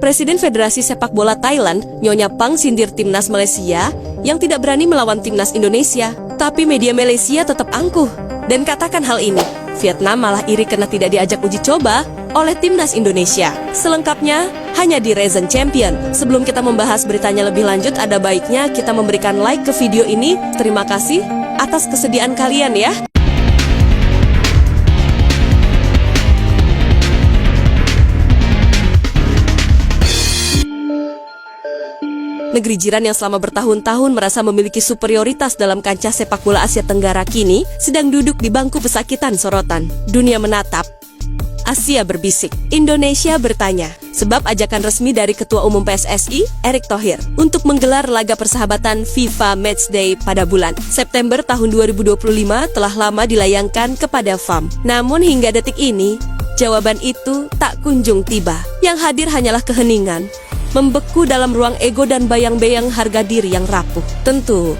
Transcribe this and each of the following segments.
Presiden Federasi Sepak Bola Thailand, Nyonya Pang, sindir timnas Malaysia yang tidak berani melawan timnas Indonesia. Tapi media Malaysia tetap angkuh dan katakan hal ini. Vietnam malah iri karena tidak diajak uji coba oleh timnas Indonesia. Selengkapnya hanya di Reason Champion. Sebelum kita membahas beritanya lebih lanjut, ada baiknya kita memberikan like ke video ini. Terima kasih atas kesediaan kalian ya. Negeri jiran yang selama bertahun-tahun merasa memiliki superioritas dalam kancah sepak bola Asia Tenggara kini sedang duduk di bangku pesakitan sorotan. Dunia menatap, Asia berbisik, Indonesia bertanya. Sebab ajakan resmi dari Ketua Umum PSSI, Erick Thohir, untuk menggelar laga persahabatan FIFA Matchday pada bulan September tahun 2025 telah lama dilayangkan kepada FAM. Namun hingga detik ini, jawaban itu tak kunjung tiba. Yang hadir hanyalah keheningan, membeku dalam ruang ego dan bayang-bayang harga diri yang rapuh. Tentu,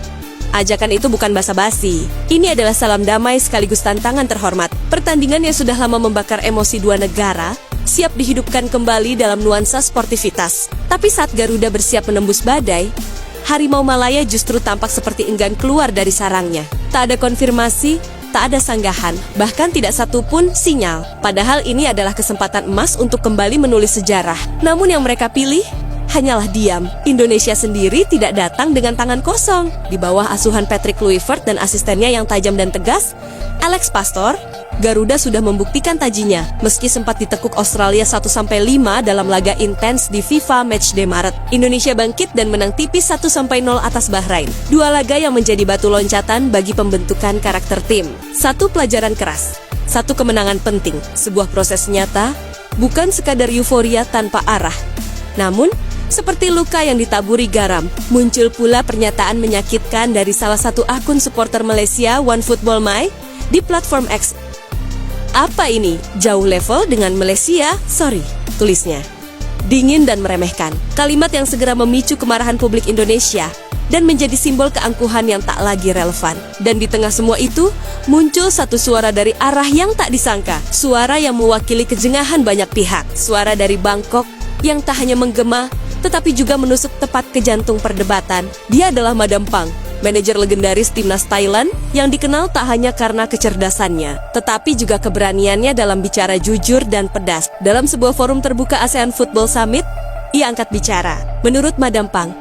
ajakan itu bukan basa-basi. Ini adalah salam damai sekaligus tantangan terhormat. Pertandingan yang sudah lama membakar emosi dua negara siap dihidupkan kembali dalam nuansa sportivitas. Tapi saat Garuda bersiap menembus badai, Harimau Malaya justru tampak seperti enggan keluar dari sarangnya. Tak ada konfirmasi, tak ada sanggahan, bahkan tidak satu pun sinyal. Padahal ini adalah kesempatan emas untuk kembali menulis sejarah. Namun yang mereka pilih hanyalah diam. Indonesia sendiri tidak datang dengan tangan kosong. Di bawah asuhan Patrick Kluivert dan asistennya yang tajam dan tegas, Alex Pastoor, Garuda sudah membuktikan tajinya. Meski sempat ditekuk Australia 1-5 dalam laga intens di FIFA Matchday Maret, Indonesia bangkit dan menang tipis 1-0 atas Bahrain. Dua laga yang menjadi batu loncatan bagi pembentukan karakter tim. Satu pelajaran keras, satu kemenangan penting. Sebuah proses nyata, bukan sekadar euforia tanpa arah. Namun, seperti luka yang ditaburi garam, muncul pula pernyataan menyakitkan dari salah satu akun supporter Malaysia, OneFootballMy, di platform X. Apa ini? Jauh level dengan Malaysia? Sorry, tulisnya. Dingin dan meremehkan. Kalimat yang segera memicu kemarahan publik Indonesia dan menjadi simbol keangkuhan yang tak lagi relevan. Dan di tengah semua itu, muncul satu suara dari arah yang tak disangka. Suara yang mewakili kejengahan banyak pihak. Suara dari Bangkok yang tak hanya menggema, tetapi juga menusuk tepat ke jantung perdebatan. Dia adalah Madam Pang, manajer legendaris timnas Thailand yang dikenal tak hanya karena kecerdasannya, tetapi juga keberaniannya dalam bicara jujur dan pedas. Dalam sebuah forum terbuka ASEAN Football Summit, ia angkat bicara. Menurut Madam Pang,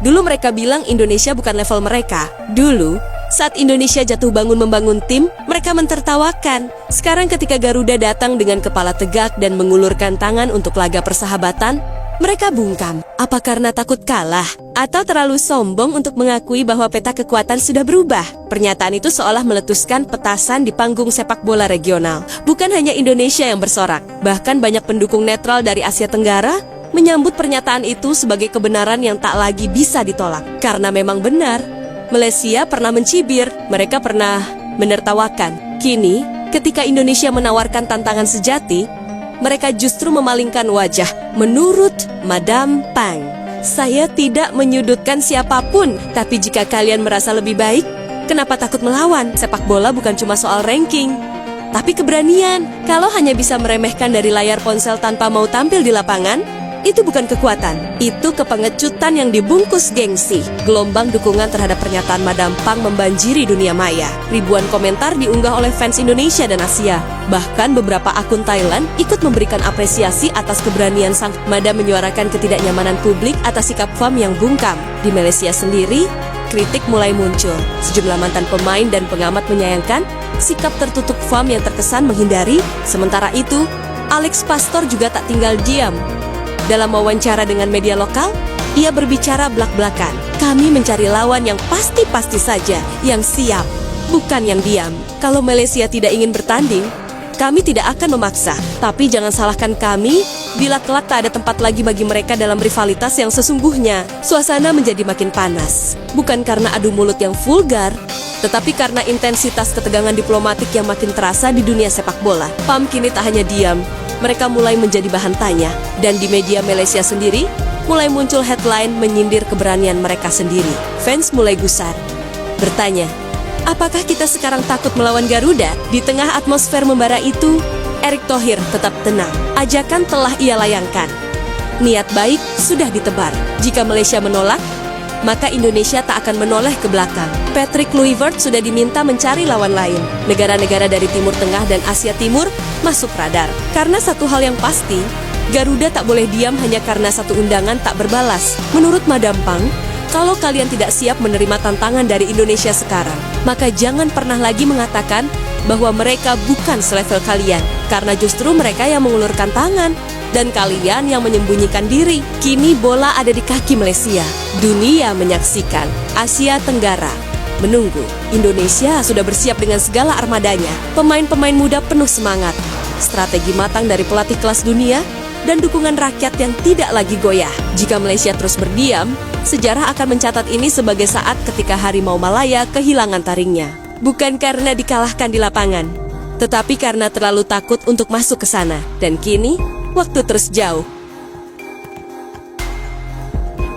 dulu mereka bilang Indonesia bukan level mereka. Dulu, saat Indonesia jatuh bangun membangun tim, mereka mentertawakan. Sekarang ketika Garuda datang dengan kepala tegak dan mengulurkan tangan untuk laga persahabatan, mereka bungkam. Apa karena takut kalah? Atau terlalu sombong untuk mengakui bahwa peta kekuatan sudah berubah? Pernyataan itu seolah meletuskan petasan di panggung sepak bola regional. Bukan hanya Indonesia yang bersorak, bahkan banyak pendukung netral dari Asia Tenggara menyambut pernyataan itu sebagai kebenaran yang tak lagi bisa ditolak. Karena memang benar, Malaysia pernah mencibir, mereka pernah menertawakan. Kini, ketika Indonesia menawarkan tantangan sejati, mereka justru memalingkan wajah. Menurut Madam Pang, saya tidak menyudutkan siapapun, tapi jika kalian merasa lebih baik, kenapa takut melawan? Sepak bola bukan cuma soal ranking, tapi keberanian. Kalau hanya bisa meremehkan dari layar ponsel tanpa mau tampil di lapangan, itu bukan kekuatan, itu kepengecutan yang dibungkus gengsi. Gelombang dukungan terhadap pernyataan Madam Pang membanjiri dunia maya. Ribuan komentar diunggah oleh fans Indonesia dan Asia. Bahkan beberapa akun Thailand ikut memberikan apresiasi atas keberanian sang Madam menyuarakan ketidaknyamanan publik atas sikap FAM yang bungkam. Di Malaysia sendiri, kritik mulai muncul. Sejumlah mantan pemain dan pengamat menyayangkan sikap tertutup FAM yang terkesan menghindari. Sementara itu, Alex Pastoor juga tak tinggal diam. Dalam wawancara dengan media lokal, ia berbicara belak-belakan. Kami mencari lawan yang pasti-pasti saja, yang siap, bukan yang diam. Kalau Malaysia tidak ingin bertanding, kami tidak akan memaksa. Tapi jangan salahkan kami bila kelak tak ada tempat lagi bagi mereka dalam rivalitas yang sesungguhnya. Suasana menjadi makin panas, bukan karena adu mulut yang vulgar, tetapi karena intensitas ketegangan diplomatik yang makin terasa di dunia sepak bola. PAM kini tak hanya diam, mereka mulai menjadi bahan tanya. Dan di media Malaysia sendiri, mulai muncul headline menyindir keberanian mereka sendiri. Fans mulai gusar, bertanya, apakah kita sekarang takut melawan Garuda? Di tengah atmosfer membara itu, Erick Thohir tetap tenang. Ajakan telah ia layangkan. Niat baik sudah ditebar. Jika Malaysia menolak, maka Indonesia tak akan menoleh ke belakang. Patrick Kluivert sudah diminta mencari lawan lain. Negara-negara dari Timur Tengah dan Asia Timur masuk radar. Karena satu hal yang pasti, Garuda tak boleh diam hanya karena satu undangan tak berbalas. Menurut Madam Pang, kalau kalian tidak siap menerima tantangan dari Indonesia sekarang, maka jangan pernah lagi mengatakan bahwa mereka bukan selevel kalian. Karena justru mereka yang mengulurkan tangan. Dan kalian yang menyembunyikan diri. Kini bola ada di kaki Malaysia. Dunia menyaksikan, Asia Tenggara menunggu. Indonesia sudah bersiap dengan segala armadanya. Pemain-pemain muda penuh semangat, strategi matang dari pelatih kelas dunia, dan dukungan rakyat yang tidak lagi goyah. Jika Malaysia terus berdiam, sejarah akan mencatat ini sebagai saat ketika Harimau Malaya kehilangan taringnya. Bukan karena dikalahkan di lapangan, tetapi karena terlalu takut untuk masuk ke sana. Dan kini waktu terus jauh.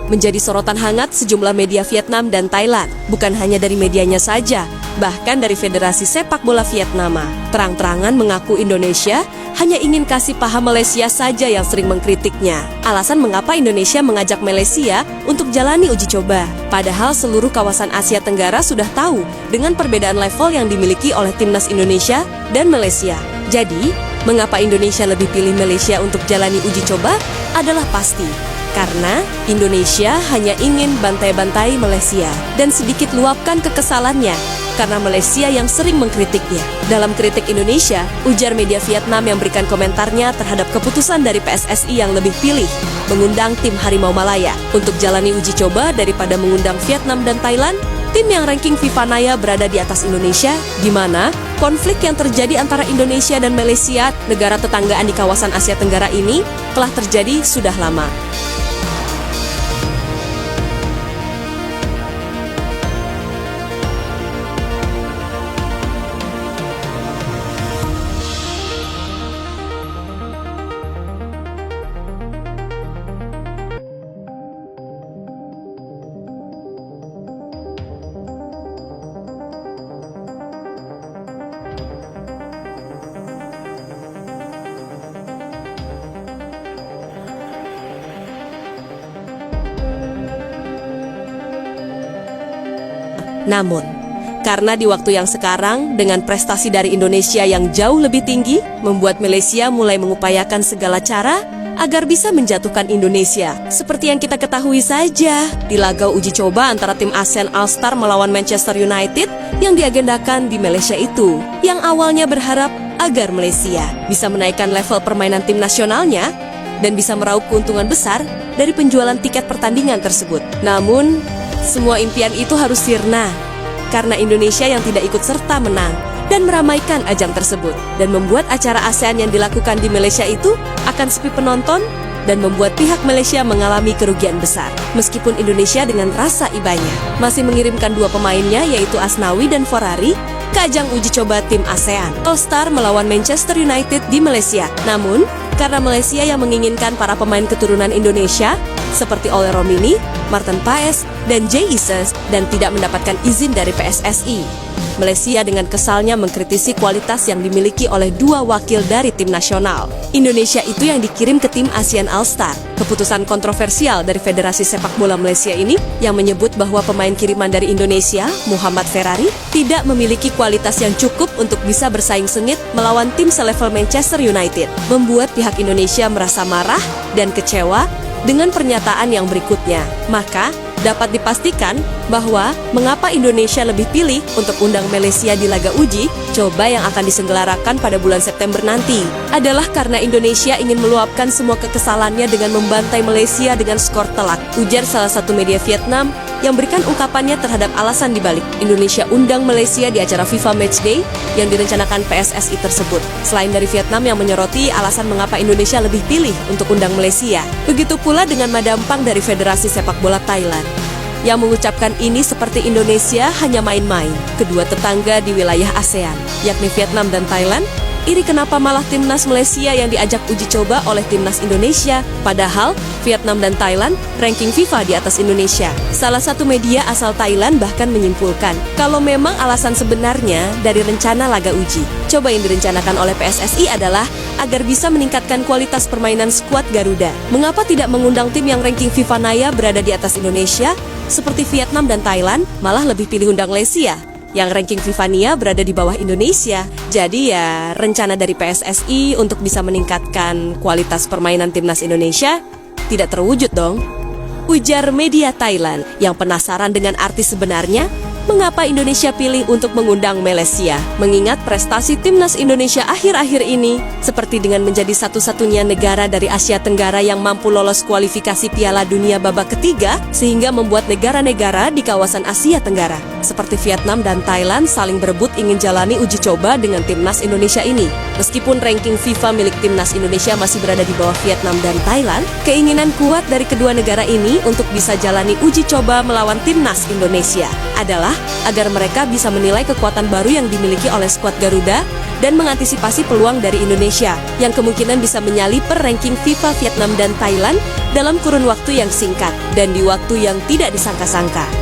Menjadi sorotan hangat sejumlah media Vietnam dan Thailand. Bukan hanya dari medianya saja, bahkan dari Federasi Sepak Bola Vietnam. Terang-terangan mengaku Indonesia hanya ingin kasih paham Malaysia saja yang sering mengkritiknya. Alasan mengapa Indonesia mengajak Malaysia untuk jalani uji coba. Padahal seluruh kawasan Asia Tenggara sudah tahu dengan perbedaan level yang dimiliki oleh timnas Indonesia dan Malaysia. Jadi, mengapa Indonesia lebih pilih Malaysia untuk jalani uji coba adalah pasti. Karena Indonesia hanya ingin bantai-bantai Malaysia dan sedikit luapkan kekesalannya karena Malaysia yang sering mengkritiknya. Dalam kritik Indonesia, ujar media Vietnam yang berikan komentarnya terhadap keputusan dari PSSI yang lebih pilih mengundang tim Harimau Malaya untuk jalani uji coba daripada mengundang Vietnam dan Thailand, tim yang ranking FIFA Naya berada di atas Indonesia, di mana konflik yang terjadi antara Indonesia dan Malaysia, negara tetanggaan di kawasan Asia Tenggara ini, telah terjadi sudah lama. Namun, karena di waktu yang sekarang, dengan prestasi dari Indonesia yang jauh lebih tinggi, membuat Malaysia mulai mengupayakan segala cara agar bisa menjatuhkan Indonesia. Seperti yang kita ketahui saja, di laga uji coba antara tim ASEAN All-Star melawan Manchester United yang diagendakan di Malaysia itu, yang awalnya berharap agar Malaysia bisa menaikkan level permainan tim nasionalnya dan bisa meraup keuntungan besar dari penjualan tiket pertandingan tersebut. Namun, semua impian itu harus sirna karena Indonesia yang tidak ikut serta menang dan meramaikan ajang tersebut dan membuat acara ASEAN yang dilakukan di Malaysia itu akan sepi penonton dan membuat pihak Malaysia mengalami kerugian besar. Meskipun Indonesia dengan rasa ibanya masih mengirimkan dua pemainnya yaitu Asnawi dan Forari ke ajang uji coba tim ASEAN All-Star melawan Manchester United di Malaysia. Namun, karena Malaysia yang menginginkan para pemain keturunan Indonesia seperti Ole Romini, Martin Paes, dan Jay Ises dan tidak mendapatkan izin dari PSSI. Malaysia dengan kesalnya mengkritisi kualitas yang dimiliki oleh dua wakil dari tim nasional. Indonesia itu yang dikirim ke tim ASEAN All-Star. Keputusan kontroversial dari Federasi Sepak Bola Malaysia ini yang menyebut bahwa pemain kiriman dari Indonesia, Muhammad Ferrari, tidak memiliki kualitas yang cukup untuk bisa bersaing sengit melawan tim selevel Manchester United, membuat pihak Indonesia merasa marah dan kecewa dengan pernyataan yang berikutnya. Maka, dapat dipastikan bahwa mengapa Indonesia lebih pilih untuk undang Malaysia di laga uji coba yang akan diselenggarakan pada bulan September nanti adalah karena Indonesia ingin meluapkan semua kekesalannya dengan membantai Malaysia dengan skor telak, ujar salah satu media Vietnam yang berikan ungkapannya terhadap alasan dibalik Indonesia undang Malaysia di acara FIFA Matchday yang direncanakan PSSI tersebut. Selain dari Vietnam yang menyoroti alasan mengapa Indonesia lebih pilih untuk undang Malaysia, begitu pula dengan Madam Pang dari Federasi Sepak Bola Thailand yang mengucapkan ini seperti Indonesia hanya main-main. Kedua tetangga di wilayah ASEAN, yakni Vietnam dan Thailand, Iri kenapa malah timnas Malaysia yang diajak uji coba oleh timnas Indonesia, padahal Vietnam dan Thailand ranking FIFA di atas Indonesia. Salah satu media asal Thailand bahkan menyimpulkan kalau memang alasan sebenarnya dari rencana laga uji coba yang direncanakan oleh PSSI adalah agar bisa meningkatkan kualitas permainan skuad Garuda. Mengapa tidak mengundang tim yang ranking FIFA Naya berada di atas Indonesia seperti Vietnam dan Thailand, malah lebih pilih undang Malaysia yang ranking FIFA Nia berada di bawah Indonesia. Jadi ya, rencana dari PSSI untuk bisa meningkatkan kualitas permainan timnas Indonesia tidak terwujud dong. Ujar media Thailand yang penasaran dengan arti sebenarnya mengapa Indonesia pilih untuk mengundang Malaysia. Mengingat prestasi timnas Indonesia akhir-akhir ini seperti dengan menjadi satu-satunya negara dari Asia Tenggara yang mampu lolos kualifikasi Piala Dunia babak ketiga, sehingga membuat negara-negara di kawasan Asia Tenggara seperti Vietnam dan Thailand saling berebut ingin jalani uji coba dengan timnas Indonesia ini. Meskipun ranking FIFA milik timnas Indonesia masih berada di bawah Vietnam dan Thailand, keinginan kuat dari kedua negara ini untuk bisa jalani uji coba melawan timnas Indonesia adalah agar mereka bisa menilai kekuatan baru yang dimiliki oleh skuad Garuda dan mengantisipasi peluang dari Indonesia yang kemungkinan bisa menyalip per ranking FIFA Vietnam dan Thailand dalam kurun waktu yang singkat dan di waktu yang tidak disangka-sangka.